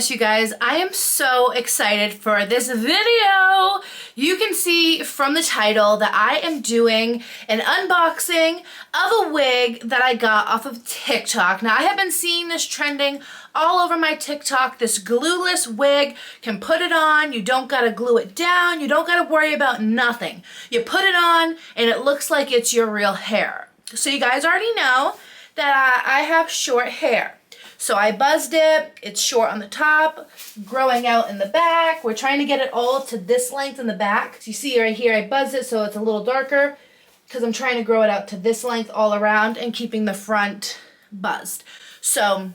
goodness, you guys, I am so excited for this video. You can see from the title that I am doing an unboxing of a wig that I got off of TikTok. Now, I have been seeing this trending all over my TikTok, this glueless wig. Can put it on, you don't gotta glue it down, you don't gotta worry about nothing. You put it on and it looks like it's your real hair. So you guys already know that I have short hair. So I buzzed it, it's short on the top, growing out in the back. We're trying to get it all to this length in the back. So you see right here, I buzzed it so it's a little darker because I'm trying to grow it out to this length all around and keeping the front buzzed. So,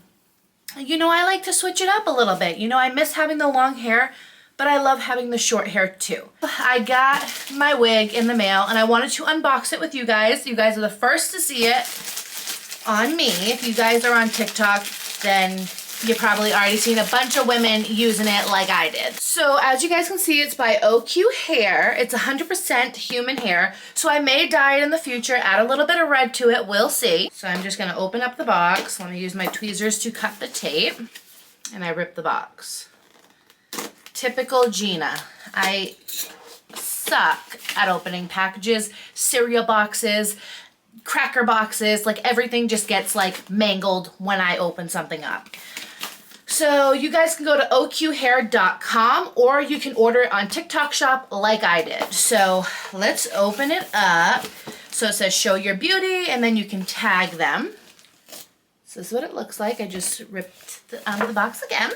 you know, I like to switch it up a little bit. You know, I miss having the long hair, but I love having the short hair too. I got my wig in the mail and I wanted to unbox it with you guys. You guys are the first to see it on me. If you guys are on TikTok, then you probably already seen a bunch of women using it like I did. So as you guys can see, it's by oqhair. It's 100% human hair. So I may dye it in the future, add a little bit of red to it, we'll see. So I'm just gonna open up the box. Let me use my tweezers to cut the tape. And I rip the box. Typical Gina. I suck at opening packages, cereal boxes, cracker boxes, like everything just gets like mangled when I open something up. So you guys can go to oqhair.com or you can order it on TikTok shop like I did. So let's open it up. So it says show your beauty and then you can tag them. So this is what it looks like. I just ripped out of the box again.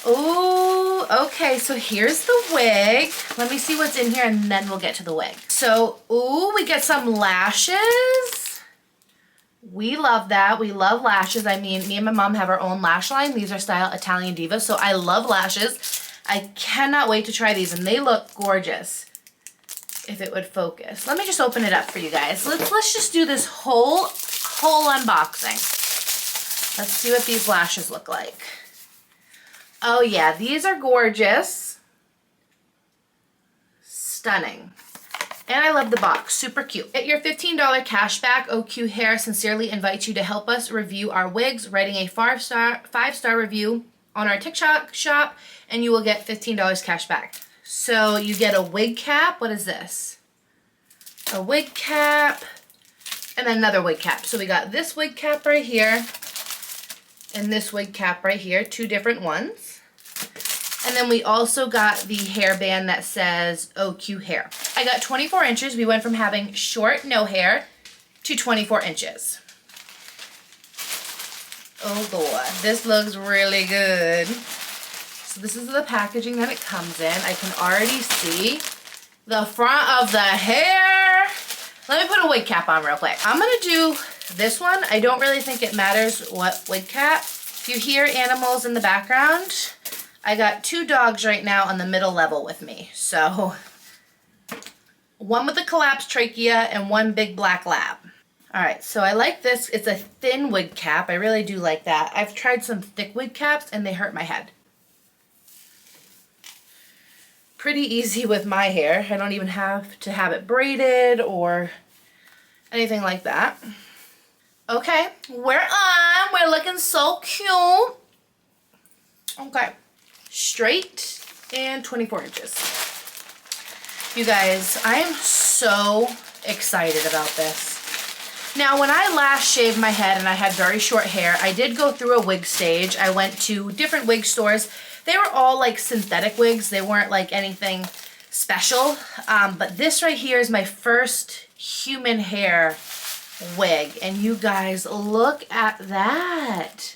Oh, okay, so here's the wig. Let me see what's in here and then we'll get to the wig. So, ooh, we get some lashes. We love that. We love lashes. I mean, me and my mom have our own lash line. These are style Italian Divas, so I love lashes. I cannot wait to try these, and they look gorgeous. If it would focus. Let me just open it up for you guys. Let's just do this whole unboxing. Let's see what these lashes look like. Oh yeah, these are gorgeous. Stunning. And I love the box, super cute. Get your $15 cash back. oqhair sincerely invites you to help us review our wigs, writing a five-star review on our TikTok shop, and you will get $15 cash back. So you get a wig cap. What is this? A wig cap, and then another wig cap. So we got this wig cap right here, and this wig cap right here, two different ones. And then we also got the hairband that says oqhair. I got 24 inches. We went from having short, no hair to 24 inches. Oh Lord, this looks really good. So this is the packaging that it comes in. I can already see the front of the hair. Let me put a wig cap on real quick. I'm gonna do this one. I don't really think it matters what wig cap. If you hear animals in the background, I got two dogs right now on the middle level with me. So one with a collapsed trachea and one big black lab. All right, so I like this. It's a thin wig cap. I really do like that. I've tried some thick wig caps and they hurt my head. Pretty easy with my hair. I don't even have to have it braided or anything like that. Okay, we're on. We're looking so cute. Okay, straight and 24 inches. You guys, I am so excited about this. Now, when I last shaved my head and I had very short hair, I did go through a wig stage. I went to different wig stores. They were all like synthetic wigs. They weren't like anything special. But this right here is my first human hair wig, and you guys, look at that.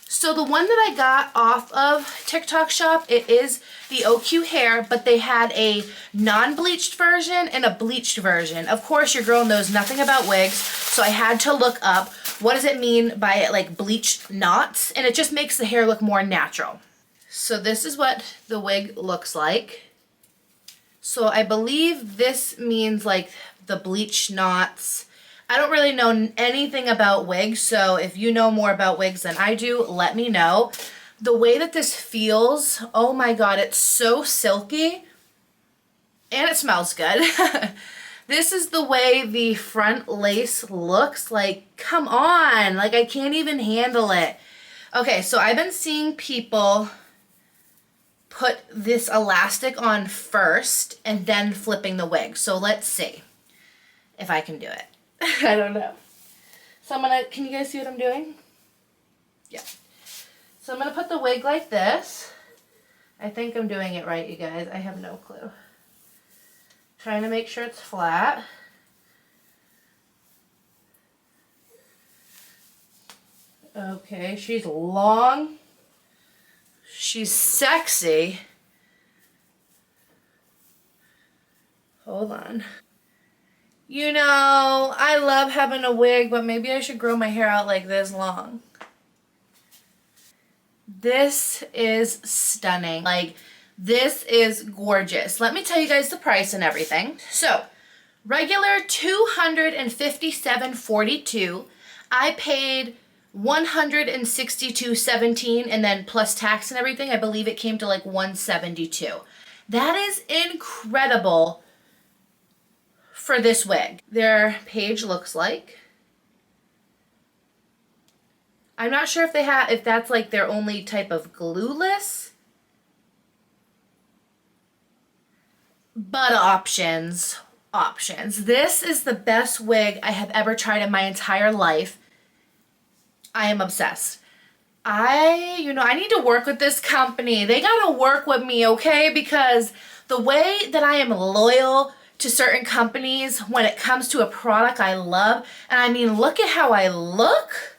So the one that I got off of TikTok shop, it is the oqhair, but they had a non-bleached version and a bleached version. Of course, your girl knows nothing about wigs, so I had to look up what does it mean by like bleached knots, and it just makes the hair look more natural. So this is what the wig looks like. So I believe this means like the bleached knots. I don't really know anything about wigs, so if you know more about wigs than I do, let me know. The way that this feels, oh my God, it's so silky and it smells good. This is the way the front lace looks like. Come on, like I can't even handle it. Okay, so I've been seeing people put this elastic on first and then flipping the wig. So let's see if I can do it. I don't know. So I'm gonna, can you guys see what I'm doing? Yeah. So I'm gonna put the wig like this. I think I'm doing it right, you guys. I have no clue. Trying to make sure it's flat. Okay, she's long. She's sexy. Hold on. You know, I love having a wig, but maybe I should grow my hair out like this long. This is stunning. Like, this is gorgeous. Let me tell you guys the price and everything. So, regular $257.42. I paid $162.17, and then plus tax and everything, I believe it came to like $172. That is incredible for this wig. Their page looks like. I'm not sure if they have, if that's like their only type of glueless, but options. This is the best wig I have ever tried in my entire life. I am obsessed. I need to work with this company. They gotta work with me, okay? Because the way that I am loyal to certain companies when it comes to a product I love, and I mean, look at how I look.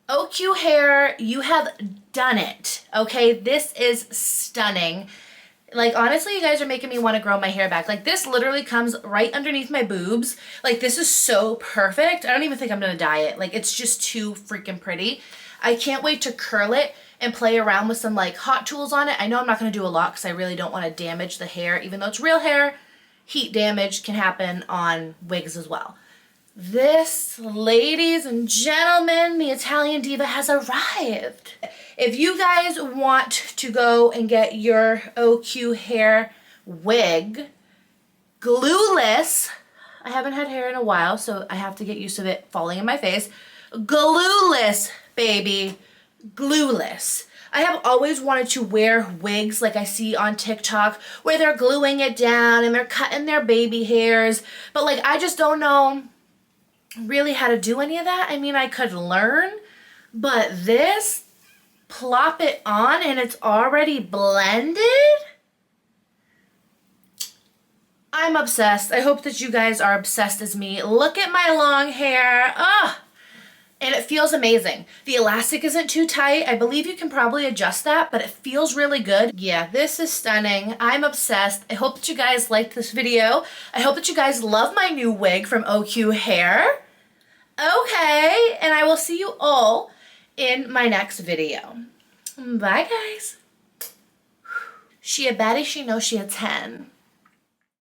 Oqhair, you have done it, okay? This is stunning. Like, honestly, you guys are making me want to grow my hair back. Like, this literally comes right underneath my boobs. Like, this is so perfect. I don't even think I'm gonna dye it. Like, it's just too freaking pretty. I can't wait to curl it and play around with some, like, hot tools on it. I know I'm not gonna do a lot because I really don't want to damage the hair. Even though it's real hair, heat damage can happen on wigs as well. This, ladies and gentlemen, the Italian diva has arrived. If you guys want to go and get your oqhair wig, glueless, I haven't had hair in a while, so I have to get used to it falling in my face. Glueless, baby, glueless. I have always wanted to wear wigs like I see on TikTok where they're gluing it down and they're cutting their baby hairs, but like I just don't know really how to do any of that. I mean, I could learn, but this, plop it on and it's already blended. I'm obsessed. I hope that you guys are obsessed as me. Look at my long hair. Ah, and it feels amazing. The elastic isn't too tight. I believe you can probably adjust that, but it feels really good. Yeah, this is stunning. I'm obsessed. I hope that you guys liked this video. I hope that you guys love my new wig from oqhair. Okay, and I will see you all in my next video. Bye, guys. She a baddie, she knows she a 10.